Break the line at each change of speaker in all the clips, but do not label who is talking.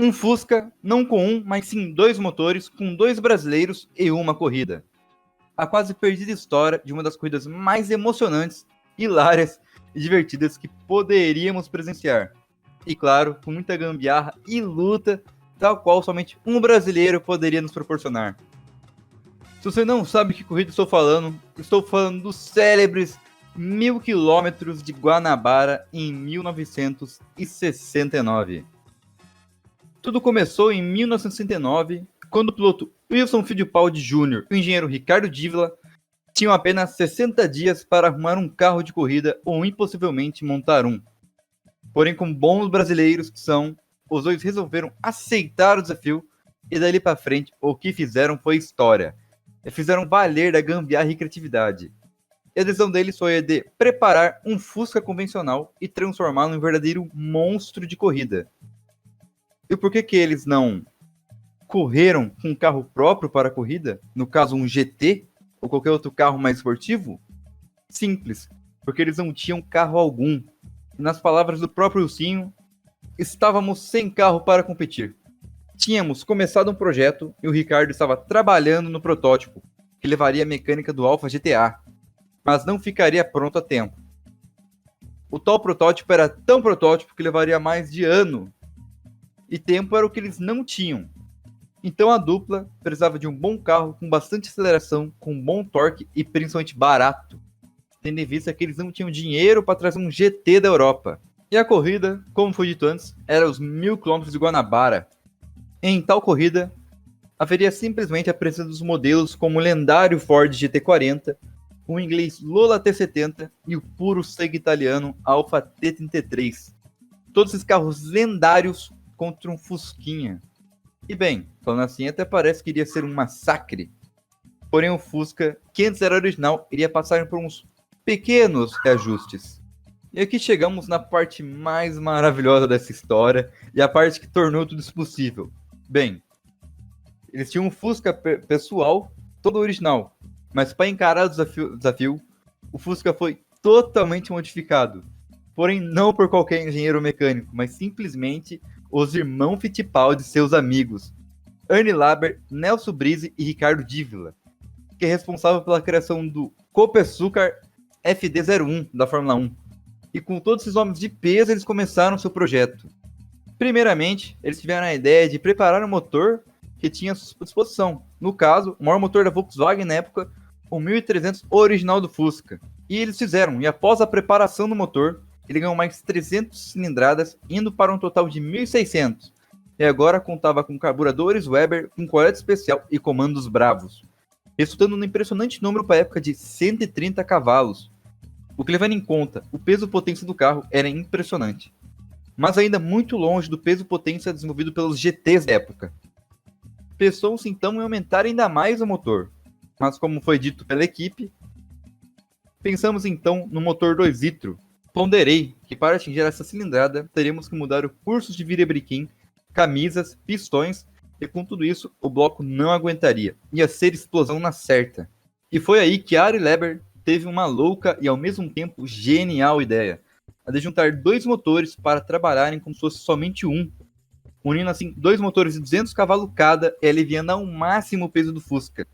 Um Fusca, não com um, mas sim dois motores, com dois brasileiros e uma corrida. A quase perdida história de uma das corridas mais emocionantes, hilárias e divertidas que poderíamos presenciar. E claro, com muita gambiarra e luta, tal qual somente um brasileiro poderia nos proporcionar. Se você não sabe que corrida estou falando dos célebres 1000 quilômetros de Guanabara em 1969. Tudo começou em 1969, quando o piloto Wilson Fittipaldi Jr. e o engenheiro Ricardo Dívila tinham apenas 60 dias para arrumar um carro de corrida ou impossivelmente montar um. Porém, como bons brasileiros que são, os dois resolveram aceitar o desafio e dali para frente o que fizeram foi história. E fizeram valer da gambiarra e criatividade. E a decisão deles foi a de preparar um Fusca convencional e transformá-lo em um verdadeiro monstro de corrida. E por que eles não correram com um carro próprio para a corrida? No caso, um GT ou qualquer outro carro mais esportivo? Simples, porque eles não tinham carro algum. E nas palavras do próprio Wilsinho, estávamos sem carro para competir. Tínhamos começado um projeto e o Ricardo estava trabalhando no protótipo, que levaria a mecânica do Alfa GTA, mas não ficaria pronto a tempo. O tal protótipo era tão protótipo que levaria mais de ano, e tempo era o que eles não tinham. Então a dupla precisava de um bom carro com bastante aceleração, com bom torque e principalmente barato, tendo em vista que eles não tinham dinheiro para trazer um GT da Europa. E a corrida, como foi dito antes, era os 1000 km de Guanabara. Em tal corrida, haveria simplesmente a presença dos modelos como o lendário Ford GT40, o inglês Lola T70 e o puro sangue italiano Alfa T33. Todos esses carros lendários contra um Fusquinha. E bem, falando assim, até parece que iria ser um massacre. Porém, o Fusca, que antes era original, iria passar por uns pequenos reajustes. E aqui chegamos na parte mais maravilhosa dessa história e a parte que tornou tudo isso possível. Bem, eles tinham um Fusca pessoal, todo original, mas para encarar o desafio, o Fusca foi totalmente modificado. Porém, não por qualquer engenheiro mecânico, mas simplesmente os irmãos Fittipaldi e seus amigos, Ernie Laber, Nelson Brise e Ricardo Dívila, que é responsável pela criação do Copesucar FD01 da Fórmula 1. E com todos esses homens de peso, eles começaram seu projeto. Primeiramente, eles tiveram a ideia de preparar um motor que tinha à sua disposição. No caso, o maior motor da Volkswagen na época, o 1300 original do Fusca. E eles fizeram, e após a preparação do motor, ele ganhou mais 300 cilindradas, indo para um total de 1.600. E agora contava com carburadores Weber, com colete especial e comandos bravos, resultando num impressionante número para a época de 130 cavalos. O que, levando em conta o peso e potência do carro, era impressionante. Mas ainda muito longe do peso e potência desenvolvido pelos GTs da época. Pensou-se então em aumentar ainda mais o motor. Mas como foi dito pela equipe, pensamos então no motor 2 litros. Ponderei que para atingir essa cilindrada, teríamos que mudar o curso de virabrequim, camisas, pistões, e com tudo isso, o bloco não aguentaria. Ia ser explosão na certa. E foi aí que Arie Leber teve uma louca e ao mesmo tempo genial ideia, a de juntar dois motores para trabalharem como se fosse somente um, unindo assim dois motores de 200 cavalos cada e aliviando ao máximo o peso do Fusca,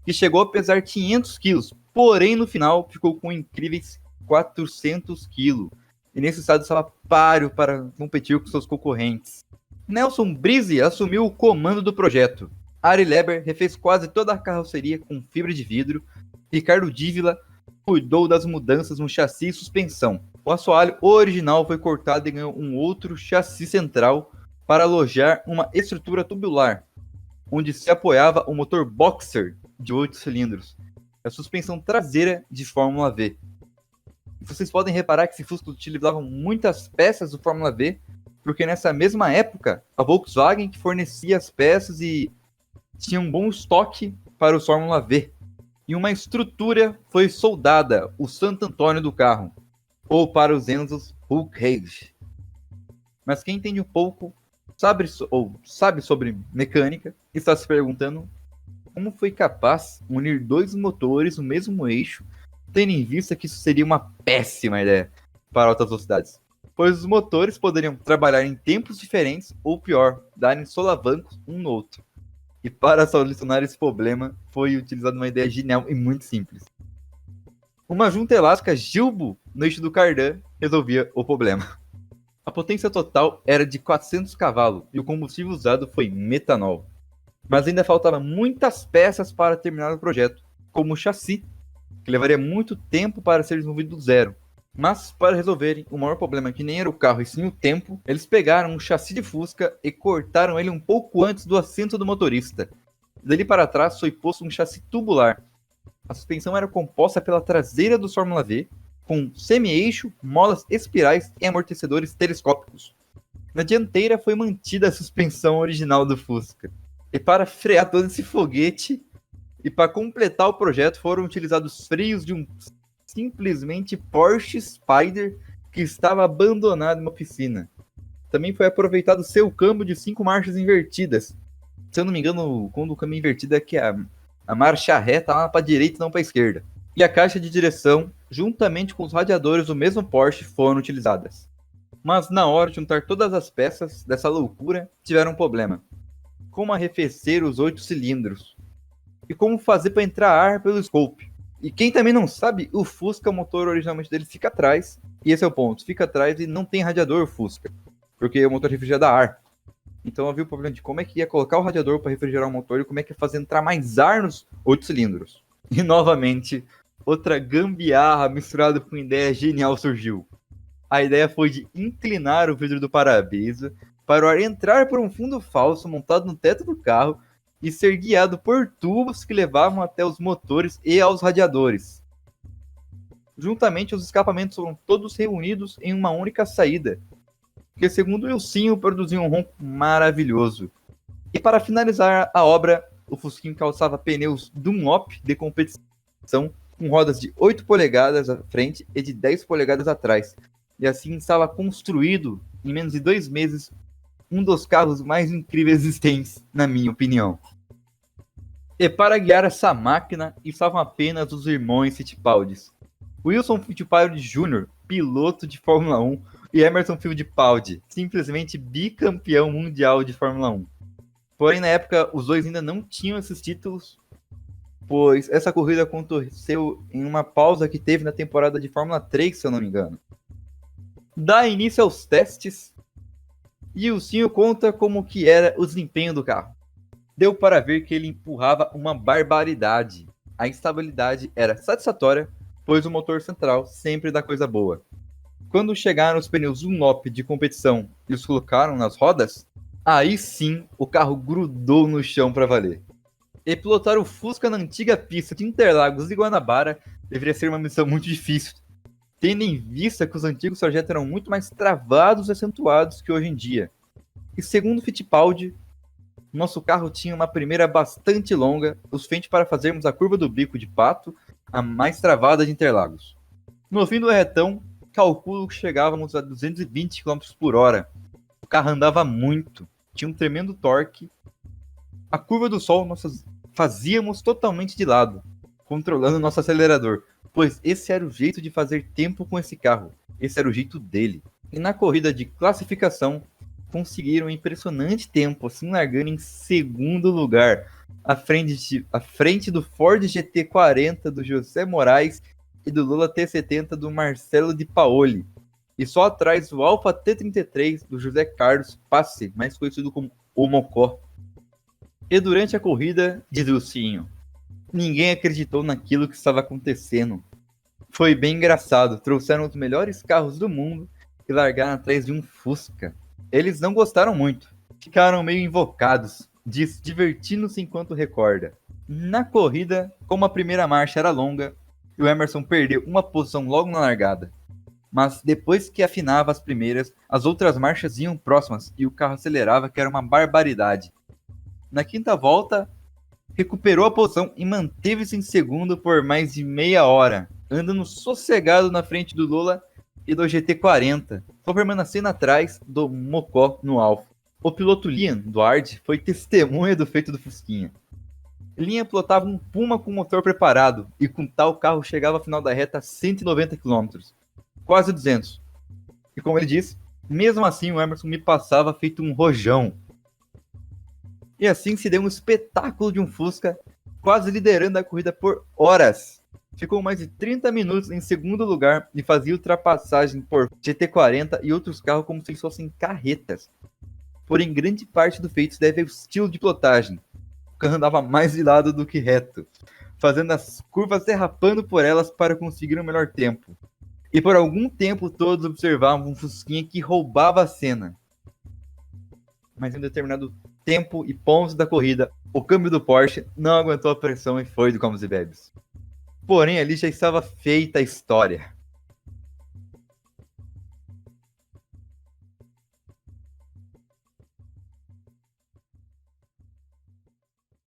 que chegou a pesar 500 quilos, porém no final ficou com incríveis 400 quilos, e nesse estado estava páreo para competir com seus concorrentes. Nelson Brise assumiu o comando do projeto. Arie Leber refez quase toda a carroceria com fibra de vidro. Ricardo Dívila cuidou das mudanças no chassi e suspensão. O assoalho original foi cortado e ganhou um outro chassi central para alojar uma estrutura tubular, onde se apoiava o motor Boxer de 8 cilindros, a suspensão traseira de Fórmula V. E vocês podem reparar que esse Fusca utilizava muitas peças do Fórmula V, porque nessa mesma época, a Volkswagen que fornecia as peças e tinha um bom estoque para o Fórmula V. E uma estrutura foi soldada, o Santo Antônio do carro, ou para os Enzos, Hulk Hogan. Mas quem entende um pouco, sabe sobre mecânica, está se perguntando como foi capaz de unir dois motores no mesmo eixo, tendo em vista que isso seria uma péssima ideia para altas velocidades. pois os motores poderiam trabalhar em tempos diferentes ou, pior, darem solavancos um no outro. E para solucionar esse problema, foi utilizada uma ideia genial e muito simples. Uma junta elástica Gilbo no eixo do cardan resolvia o problema. A potência total era de 400 cavalos e o combustível usado foi metanol. Mas ainda faltavam muitas peças para terminar o projeto, como o chassi, que levaria muito tempo para ser desenvolvido do zero. Mas, para resolverem o maior problema, que nem era o carro e sim o tempo, eles pegaram um chassi de Fusca e cortaram ele um pouco antes do assento do motorista. Dali para trás foi posto um chassi tubular. A suspensão era composta pela traseira do Fórmula V, com semi-eixo, molas espirais e amortecedores telescópicos. Na dianteira foi mantida a suspensão original do Fusca. E para frear todo esse foguete, e para completar o projeto, foram utilizados freios de um simplesmente Porsche Spyder que estava abandonado em uma piscina. Também foi aproveitado seu câmbio de 5 marchas invertidas. Se eu não me engano, quando o câmbio invertido é que a marcha ré tá lá para a direita e não para a esquerda. E a caixa de direção, juntamente com os radiadores do mesmo Porsche, foram utilizadas. Mas na hora de juntar todas as peças dessa loucura, tiveram um problema. Como arrefecer os 8 cilindros? E como fazer para entrar ar pelo scope? E quem também não sabe, o Fusca, o motor originalmente dele fica atrás, e esse é o ponto, fica atrás e não tem radiador Fusca, porque o motor refrigera ar. Então havia o problema de como é que ia colocar o radiador para refrigerar o motor e como é que ia fazer entrar mais ar nos 8 cilindros. E novamente, outra gambiarra misturada com ideia genial surgiu. A ideia foi de inclinar o vidro do para-brisa para o ar entrar por um fundo falso montado no teto do carro e ser guiado por tubos que levavam até os motores e aos radiadores. Juntamente, os escapamentos foram todos reunidos em uma única saída, que segundo o Ilcinho produzia um ronco maravilhoso. E para finalizar a obra, o Fusquinho calçava pneus Dunlop de competição com rodas de 8 polegadas à frente e de 10 polegadas atrás. E assim estava construído, em menos de 2 meses, um dos carros mais incríveis existentes, na minha opinião. E para guiar essa máquina, estavam apenas os irmãos Fittipaldi. Wilson Fittipaldi Jr., piloto de Fórmula 1, e Emerson Fittipaldi, simplesmente bicampeão mundial de Fórmula 1. Porém, na época, os dois ainda não tinham esses títulos, pois essa corrida aconteceu em uma pausa que teve na temporada de Fórmula 3, se eu não me engano. Dá início aos testes, e o senhor conta como que era o desempenho do carro. Deu para ver que ele empurrava uma barbaridade. A estabilidade era satisfatória, pois o motor central sempre dá coisa boa. Quando chegaram os pneus Dunlop de competição e os colocaram nas rodas, aí sim o carro grudou no chão para valer. E pilotar o Fusca na antiga pista de Interlagos e Guanabara deveria ser uma missão muito difícil, tendo em vista que os antigos trajetos eram muito mais travados e acentuados que hoje em dia. E segundo Fittipaldi, nosso carro tinha uma primeira bastante longa, o suficiente para fazermos a curva do Bico de Pato, a mais travada de Interlagos. No fim do retão, calculo que chegávamos a 220 km por hora. O carro andava muito, tinha um tremendo torque. A curva do sol nós fazíamos totalmente de lado, controlando nosso acelerador, pois esse era o jeito de fazer tempo com esse carro, esse era o jeito dele. E na corrida de classificação, conseguiram um impressionante tempo, assim largando em segundo lugar, à frente do Ford GT40 do José Moraes e do Lola T70 do Marcelo Di Paoli, e só atrás do Alfa T33 do José Carlos Passe, mais conhecido como o Mocó. E durante a corrida, diz o Lucinho, ninguém acreditou naquilo que estava acontecendo. Foi bem engraçado, trouxeram os melhores carros do mundo e largaram atrás de um Fusca. Eles não gostaram muito, ficaram meio invocados, diz, divertindo-se enquanto recorda. Na corrida, como a primeira marcha era longa, o Emerson perdeu uma posição logo na largada. Mas depois que afinava as primeiras, as outras marchas iam próximas e o carro acelerava, que era uma barbaridade. Na quinta volta, recuperou a posição e manteve-se em segundo por mais de meia hora, andando sossegado na frente do Lola e do GT40, só permanecendo atrás do Mocó no Alfa. O piloto Liam Duarte foi testemunha do feito do Fusquinha. Liam pilotava um Puma com motor preparado e com tal carro chegava ao final da reta a 190 km, quase 200. E como ele disse, mesmo assim o Emerson me passava feito um rojão. E assim se deu um espetáculo de um Fusca, quase liderando a corrida por horas. Ficou mais de 30 minutos em segundo lugar e fazia ultrapassagem por GT40 e outros carros como se eles fossem carretas. Porém, grande parte do feito se deve ao estilo de pilotagem. O carro andava mais de lado do que reto, fazendo as curvas derrapando por elas para conseguir um melhor tempo. E por algum tempo todos observavam um Fusquinha que roubava a cena. Mas em um determinado tempo e pontos da corrida, o câmbio do Porsche não aguentou a pressão e foi do Comes e Bebes. Porém, ali já estava feita a história.